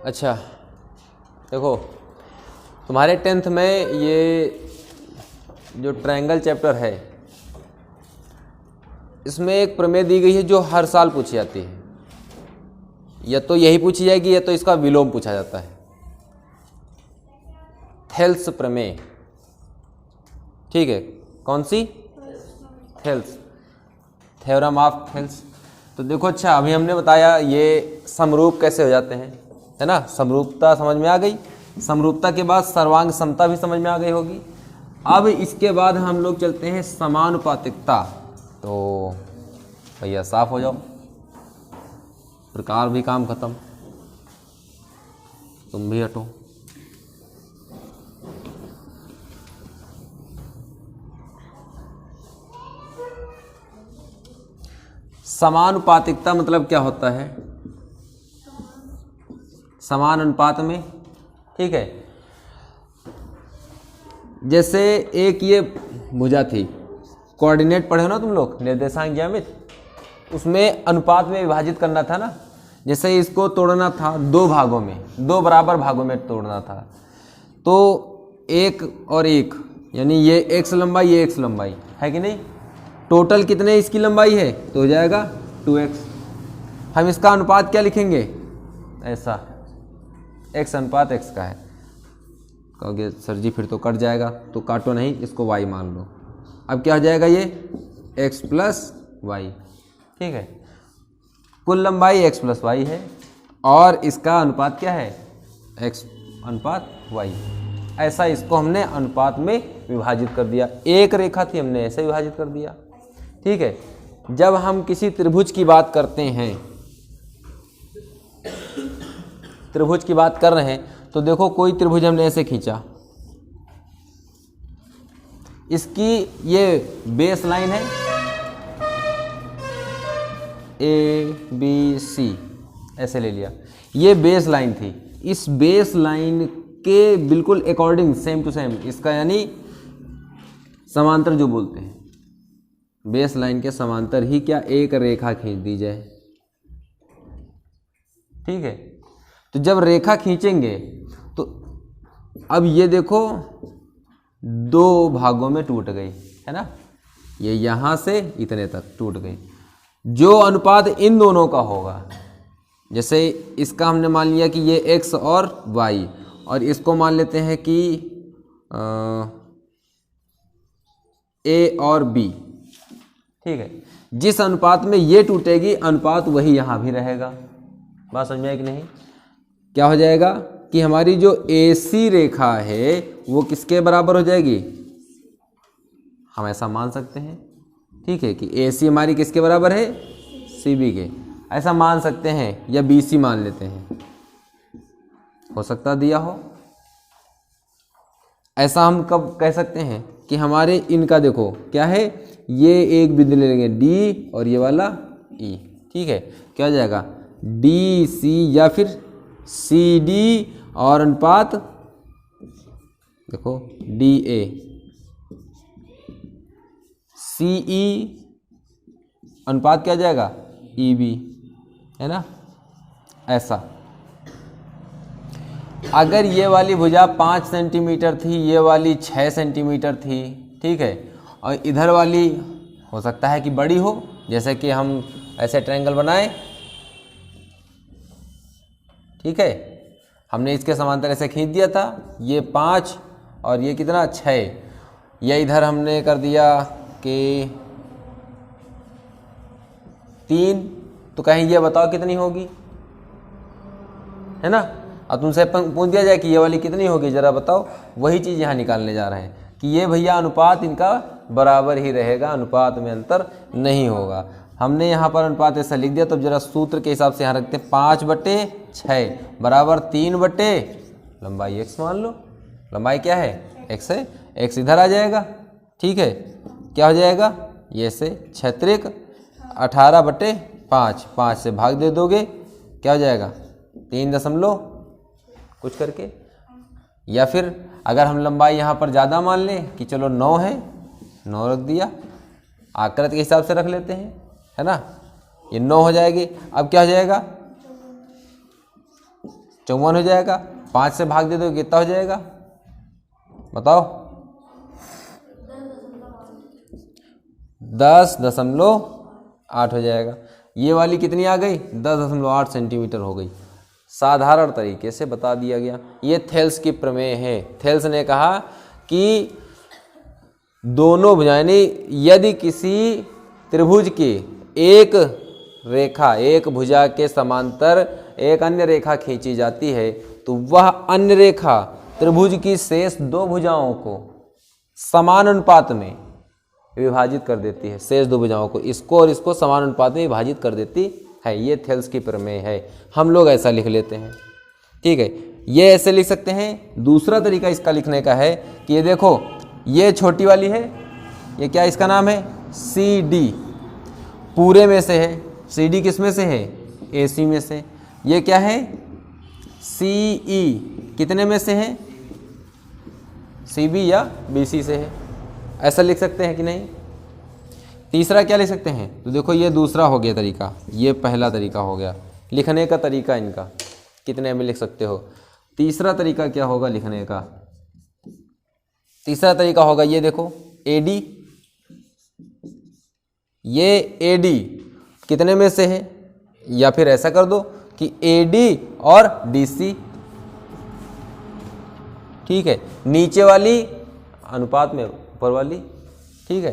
अच्छा देखो, तुम्हारे 10th में ये जो ट्रायंगल चैप्टर है इसमें एक प्रमेय दी गई है जो हर साल पूछी जाती है। या तो यही पूछी जाएगी या तो इसका विलोम पूछा जाता है, थेल्स प्रमेय। ठीक है, कौन सी? Thales, theorem of Thales. तो देखो, अच्छा अभी हमने बताया ये समरूप कैसे हो जाते हैं, है ना। समरूपता समझ में आ गई। समरूपता के बाद सर्वांग समता भी समझ में आ गई होगी। अब इसके बाद हम लोग चलते हैं समानुपातिकता। तो भैया साफ हो जाओ, प्रकार भी काम खत्म, तुम भी हटो। समानुपातिकता मतलब क्या होता है? समान अनुपात में, ठीक है। जैसे एक ये भुजा थी, कोऑर्डिनेट पढ़े हो ना तुम लोग, निर्देशांक ज्यामिति, उसमें अनुपात में विभाजित करना था ना। जैसे इसको तोड़ना था दो भागों में, दो बराबर भागों में तोड़ना था। तो एक और एक, यानी ये x लंबाई, ये x लंबाई है कि नहीं। टोटल कितने इसकी लंबाई है? तो हो जाएगा 2x। हम इसका अनुपात क्या लिखेंगे? ऐसा, x अनुपात x का है। कहोगे सर जी फिर तो कट जाएगा, तो काटो नहीं, इसको y मान लो। अब क्या हो जाएगा? ये x प्लस वाई, ठीक है। कुल लंबाई x प्लस वाई है और इसका अनुपात क्या है? x अनुपात y। ऐसा इसको हमने अनुपात में विभाजित कर दिया। एक रेखा थी, हमने ऐसे विभाजित कर दिया, ठीक है। जब हम किसी त्रिभुज की बात करते हैं, त्रिभुज की बात कर रहे हैं, तो देखो कोई त्रिभुज हमने ऐसे खींचा, इसकी ये बेस लाइन है ABC, ऐसे ले लिया, ये बेस लाइन थी। इस बेस लाइन के बिल्कुल अकॉर्डिंग सेम टू सेम इसका, यानी समांतर जो बोलते हैं, बेस लाइन के समांतर ही क्या एक रेखा खींच दी जाए, ठीक है। तो जब रेखा खींचेंगे तो अब ये देखो दो भागों में टूट गई, है ना। ये यहां से इतने तक टूट गई। जो अनुपात इन दोनों का होगा, जैसे इसका हमने मान लिया कि ये x और y, और इसको मान लेते हैं कि a और b, ठीक है। जिस अनुपात में ये टूटेगी, अनुपात वही यहां भी रहेगा। बात समझ में आई कि नहीं? क्या हो जाएगा कि हमारी जो AC रेखा है वो किसके बराबर हो जाएगी? हम ऐसा मान सकते हैं, ठीक है, कि AC हमारी किसके बराबर है? CB के। ऐसा मान सकते हैं, या BC मान लेते हैं, हो सकता दिया हो। ऐसा हम कब कह सकते हैं कि हमारे इनका देखो क्या है, ये एक बिंदु ले लेंगे D और ये वाला E, ठीक है। क्या हो जाएगा? DC या फिर CD और अनुपात देखो DA, CE अनुपात क्या जाएगा? EB, है ना। ऐसा अगर ये वाली भुजा 5 सेंटीमीटर थी, ये वाली 6 सेंटीमीटर थी, ठीक है, और इधर वाली हो सकता है कि बड़ी हो, जैसे कि हम ऐसे ट्रायंगल बनाए, ठीक है। हमने इसके समांतर ऐसे खींच दिया था, ये 5 और ये कितना 6, ये इधर हमने कर दिया कि 3, तो कहीं ये बताओ कितनी होगी, है ना। अब तुमसे पूछ दिया जाए कि ये वाली कितनी होगी, जरा बताओ। वही चीज़ यहाँ निकालने जा रहे हैं कि ये भैया अनुपात इनका बराबर ही रहेगा, अनुपात में अंतर नहीं होगा। हमने यहाँ पर अनुपात ऐसा लिख दिया, तो जरा सूत्र के हिसाब से यहाँ रखते हैं। 5/6 बराबर 3/, लंबाई x मान लो। लंबाई क्या है? x है, x इधर आ जाएगा, ठीक है। क्या हो जाएगा? ये से 6 18/5, 5 से भाग दे दोगे, क्या हो जाएगा? 3 दशमलव कुछ करके। या फिर अगर हम लंबाई यहाँ पर ज़्यादा मान लें कि चलो 9 है, 9 रख दिया, आकृति के हिसाब से रख लेते हैं, है ना। ये 9 हो जाएगी। अब क्या हो जाएगा? 54 हो जाएगा। 5 से भाग दे दो कितना हो जाएगा बताओ? 10.8 हो जाएगा। ये वाली कितनी आ गई? 10.8 सेंटीमीटर हो गई। साधारण तरीके से बता दिया गया। ये थेल्स की प्रमेय है। थेल्स ने कहा कि दोनों भुजाएं, यदि किसी त्रिभुज की एक रेखा एक भुजा के समांतर एक अन्य रेखा खींची जाती है तो वह अन्य रेखा त्रिभुज की शेष दो भुजाओं को समान अनुपात में विभाजित कर देती है। शेष दो भुजाओं को, इसको और इसको समान अनुपात में विभाजित कर देती है। ये थेल्स की प्रमेय है। हम लोग ऐसा लिख लेते हैं, ठीक है। ये ऐसे लिख सकते हैं। दूसरा तरीका इसका लिखने का है कि ये देखो, ये छोटी वाली है, ये क्या इसका नाम है? सी डी, पूरे में से है। सी डी किस में से है? ए सी में से। ये क्या है? सी ई, कितने में से है? सी बी या बी सी से है। ऐसा लिख सकते हैं कि नहीं? तीसरा क्या लिख सकते हैं? तो देखो, ये दूसरा हो गया तरीका, ये पहला तरीका हो गया लिखने का तरीका इनका, कितने में लिख सकते हो। तीसरा तरीका क्या होगा लिखने का? तीसरा तरीका होगा, ये देखो ए डी, ये ए डी कितने में से है? या फिर ऐसा कर दो कि ए डी और डी सी, ठीक है। नीचे वाली अनुपात में ऊपर वाली, ठीक है।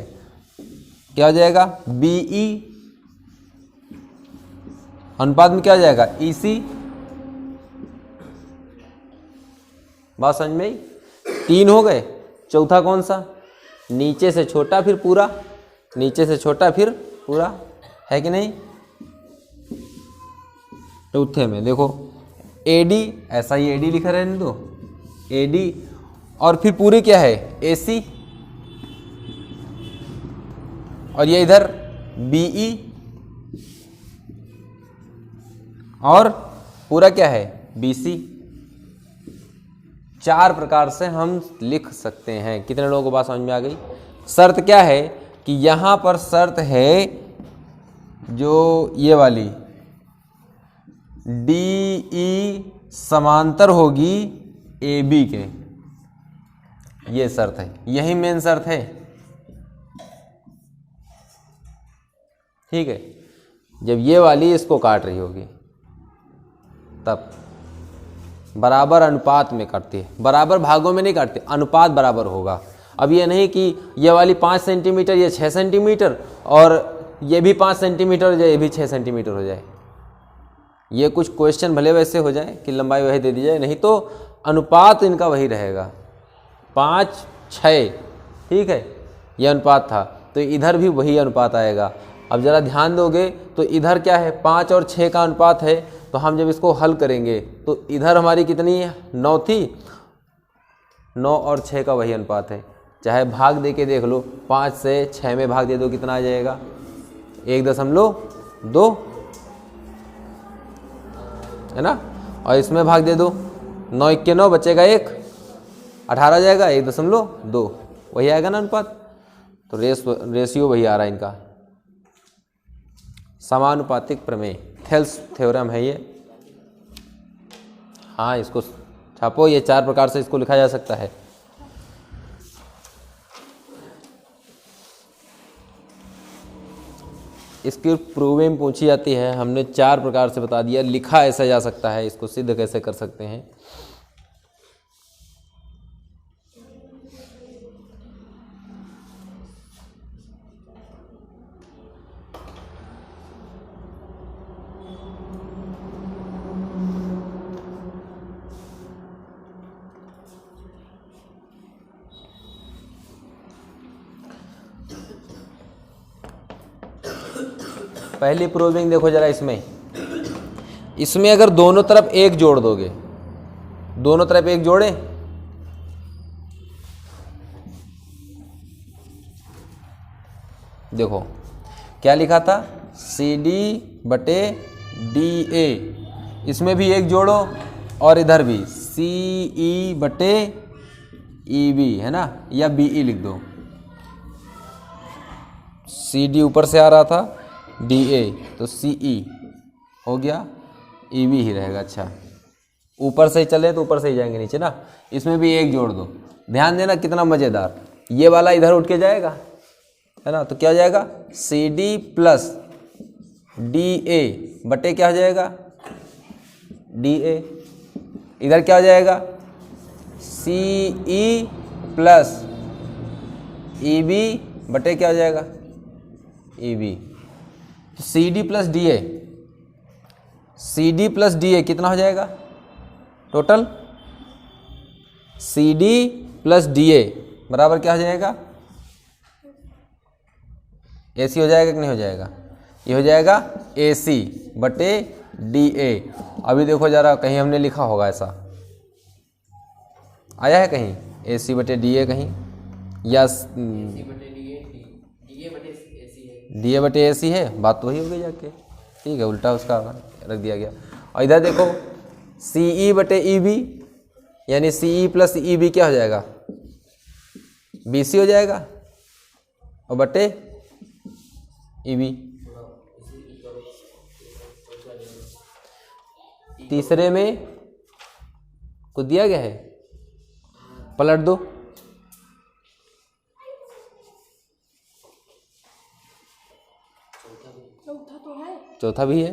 क्या हो जाएगा? बी ई अनुपात में क्या हो जाएगा? ई सी। बात समझ में आई? 3 हो गए। चौथा कौन सा? नीचे से छोटा फिर पूरा, नीचे से छोटा फिर पूरा, है कि नहीं? चौथे में देखो AD, ऐसा ही AD लिखा रहने दो, AD, और फिर पूरी क्या है? AC, और ये इधर BE, और पूरा क्या है? BC। 4 प्रकार से हम लिख सकते हैं। कितने लोगों को बात समझ में आ गई? शर्त क्या है कि यहाँ पर शर्त है जो ये वाली DE समांतर होगी AB के, ये शर्त है, यही मेन शर्त है, ठीक है। जब ये वाली इसको काट रही होगी तब बराबर अनुपात में काटती है, बराबर भागों में नहीं काटती, अनुपात बराबर होगा। अब ये नहीं कि ये वाली 5 सेंटीमीटर, ये 6 सेंटीमीटर, और ये भी 5 सेंटीमीटर हो जाए, ये भी 6 सेंटीमीटर हो जाए। ये कुछ क्वेश्चन भले वैसे हो जाए कि लंबाई वही दे दी जाए, नहीं तो अनुपात इनका वही रहेगा, 5, 6, ठीक है। ये अनुपात था तो इधर भी वही अनुपात आएगा। अब ज़रा ध्यान दोगे तो इधर क्या है? 5 और 6 का अनुपात है। तो हम जब इसको हल करेंगे तो इधर हमारी कितनी है? 9 थी, 9 और 6 का वही अनुपात है। चाहे भाग दे के देख लो, 5 से 6 में भाग दे दो, कितना आ जाएगा? 1.2, है ना। और इसमें भाग दे दो, 9 1 9 बचेगा 1, 18 जाएगा, 1.2, वही आएगा ना अनुपात। तो रेशियो वही आ रहा है इनका, समानुपातिक प्रमेय, थेल्स थ्योरम है ये। हाँ, इसको छापो। ये 4 प्रकार से इसको लिखा जा सकता है। इसकी प्रूविंग पूछी जाती है, हमने 4 प्रकार से बता दिया, लिखा ऐसा जा सकता है, इसको सिद्ध कैसे कर सकते हैं। पहली प्रूविंग देखो जरा, इसमें अगर दोनों तरफ 1 जोड़ दोगे, दोनों तरफ 1 जोड़े, देखो क्या लिखा था? CD/DA, इसमें भी 1 जोड़ो और इधर भी CE/EB, है ना, या BE लिख दो। CD ऊपर से आ रहा था, DA तो CE हो गया, EB ही रहेगा। अच्छा, ऊपर से ही चले तो ऊपर से ही जाएंगे नीचे ना, इसमें भी 1 जोड़ दो। ध्यान देना कितना मज़ेदार, ये वाला इधर उठ के जाएगा है ना, तो क्या हो जाएगा CD प्लस DA बटे क्या हो जाएगा DA। इधर क्या हो जाएगा CE प्लस EB बटे क्या हो जाएगा EB। तो CD प्लस DA कितना हो जाएगा टोटल, CD प्लस DA बराबर क्या हो जाएगा AC हो जाएगा कि नहीं हो जाएगा, ये हो जाएगा AC बटे DA। अभी देखो जरा कहीं हमने लिखा होगा ऐसा, आया है कहीं AC बटे DA कहीं, या DA बटे AC है, बात तो वही हो गई जाके, ठीक है उल्टा उसका रख दिया गया। और इधर देखो CE बटे EB यानी CE प्लस EB क्या हो जाएगा BC हो जाएगा और बटे EB। तीसरे में कुछ दिया गया है, पलट दो, चौथा भी है,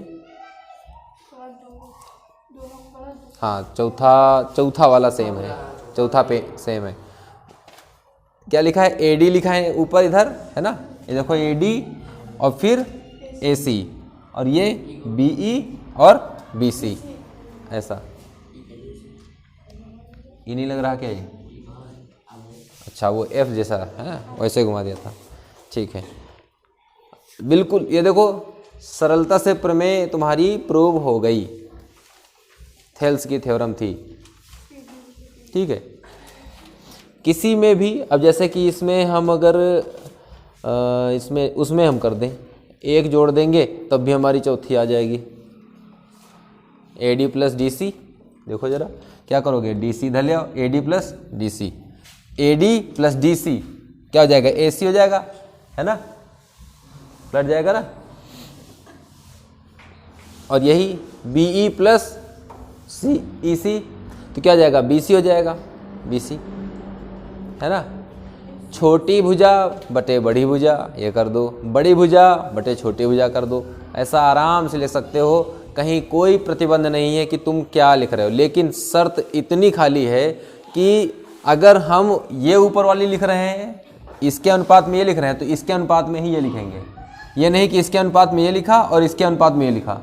हाँ चौथा वाला सेम है, चौथा पे सेम है। क्या लिखा है AD लिखा है ऊपर इधर है ना, ये देखो AD और फिर AC और ये BE और BC, ऐसा ये नहीं लग रहा क्या ये, अच्छा वो F जैसा है वैसे घुमा दिया था, ठीक है बिल्कुल। ये देखो सरलता से प्रमेय तुम्हारी प्रूव हो गई, थेल्स की थ्योरम थी, ठीक है। किसी में भी अब जैसे कि इसमें हम अगर इसमें उसमें हम कर दें 1 जोड़ देंगे तब भी हमारी चौथी आ जाएगी, AD प्लस DC। देखो जरा क्या करोगे, DC इधर ले आओ, AD plus DC, AD plus DC क्या हो जाएगा AC हो जाएगा है ना, पलट जाएगा ना। और यही BE प्लस EC तो क्या हो जाएगा BC हो जाएगा, BC है ना। छोटी भुजा बटे बड़ी भुजा ये कर दो, बड़ी भुजा बटे छोटी भुजा कर दो, ऐसा आराम से लिख सकते हो, कहीं कोई प्रतिबंध नहीं है कि तुम क्या लिख रहे हो। लेकिन शर्त इतनी खाली है कि अगर हम ये ऊपर वाली लिख रहे हैं इसके अनुपात में ये लिख रहे हैं तो इसके अनुपात में ही ये लिखेंगे, ये नहीं कि इसके अनुपात में ये लिखा और इसके अनुपात में ये लिखा,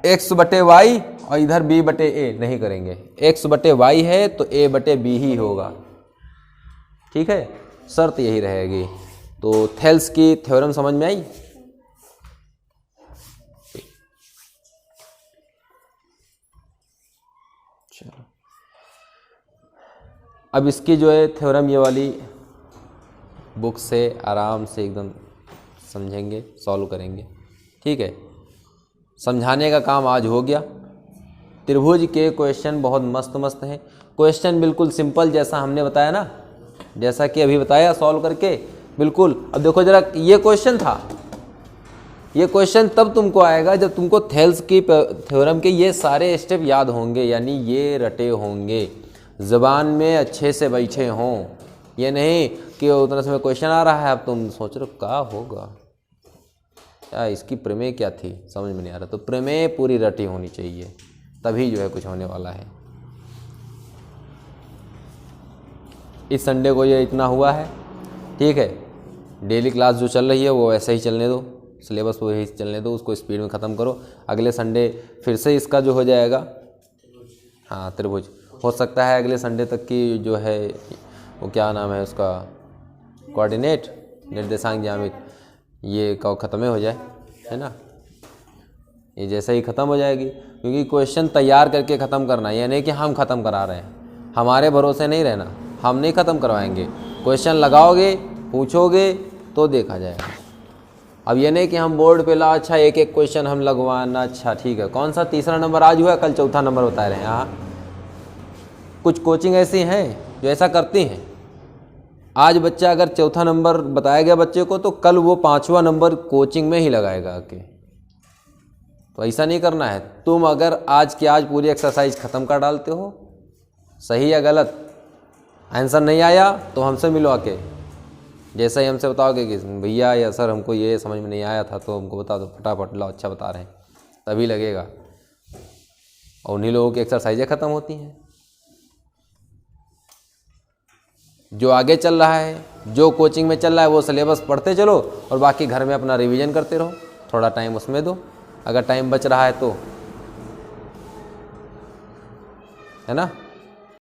x बटे वाई और इधर b बटे a नहीं करेंगे, x बटे y है तो a बटे b ही होगा, ठीक है, शर्त यही रहेगी। तो थेल्स की थ्योरम समझ में आई। चलो अब इसकी जो है थ्योरम ये वाली बुक से आराम से एकदम समझेंगे, सॉल्व करेंगे, ठीक है। समझाने का काम आज हो गया। त्रिभुज के क्वेश्चन बहुत मस्त मस्त हैं, क्वेश्चन बिल्कुल सिंपल जैसा हमने बताया ना, जैसा कि अभी बताया सॉल्व करके बिल्कुल। अब देखो जरा ये क्वेश्चन था, ये क्वेश्चन तब तुमको आएगा जब तुमको थेल्स की थ्योरम के ये सारे स्टेप याद होंगे, यानी ये रटे होंगे, ज़बान में अच्छे से बैठे हों। ये नहीं कि उतना समय क्वेश्चन आ रहा है अब तुम सोच रहे हो क्या होगा, क्या इसकी प्रमेय क्या थी समझ में नहीं आ रहा। तो प्रमेय पूरी रटी होनी चाहिए तभी जो है कुछ होने वाला है। इस संडे को ये इतना हुआ है, ठीक है। डेली क्लास जो चल रही है वो वैसे ही चलने दो, सिलेबस वो यही चलने दो, उसको स्पीड में ख़त्म करो। अगले संडे फिर से इसका जो हो जाएगा, हाँ त्रिभुज, हो सकता है अगले संडे तक की जो है वो क्या नाम है उसका, कोऑर्डिनेट निर्देशांक ज्यामिति, ये ख़त्म हो जाए, है ना। ये जैसे ही ख़त्म हो जाएगी, क्योंकि क्वेश्चन तैयार करके ख़त्म करना है, ये नहीं कि हम ख़त्म करा रहे हैं, हमारे भरोसे नहीं रहना, हम नहीं ख़त्म करवाएंगे। क्वेश्चन लगाओगे पूछोगे तो देखा जाएगा। अब ये नहीं कि हम बोर्ड पे ला अच्छा एक एक क्वेश्चन हम लगवाना, अच्छा ठीक है कौन सा तीसरा नंबर आज हुआ, कल चौथा नंबर बता रहे हैं। हाँ कुछ कोचिंग ऐसी हैं जो ऐसा करती हैं, आज बच्चा अगर चौथा नंबर बताया गया बच्चे को तो कल वो 5वां नंबर कोचिंग में ही लगाएगा आके, तो ऐसा नहीं करना है। तुम अगर आज की आज पूरी एक्सरसाइज ख़त्म कर डालते हो, सही या गलत, आंसर नहीं आया तो हमसे मिलो आके। जैसे ही हमसे बताओगे कि भैया या सर हमको ये समझ में नहीं आया था तो हमको बता दो, फटाफट लाओ अच्छा बता रहे हैं, तभी लगेगा। और उन्हीं लोगों की एक्सरसाइजें ख़त्म होती हैं। जो आगे चल रहा है, जो कोचिंग में चल रहा है, वो सिलेबस पढ़ते चलो और बाकी घर में अपना रिवीजन करते रहो, थोड़ा टाइम उसमें दो अगर टाइम बच रहा है तो, है ना।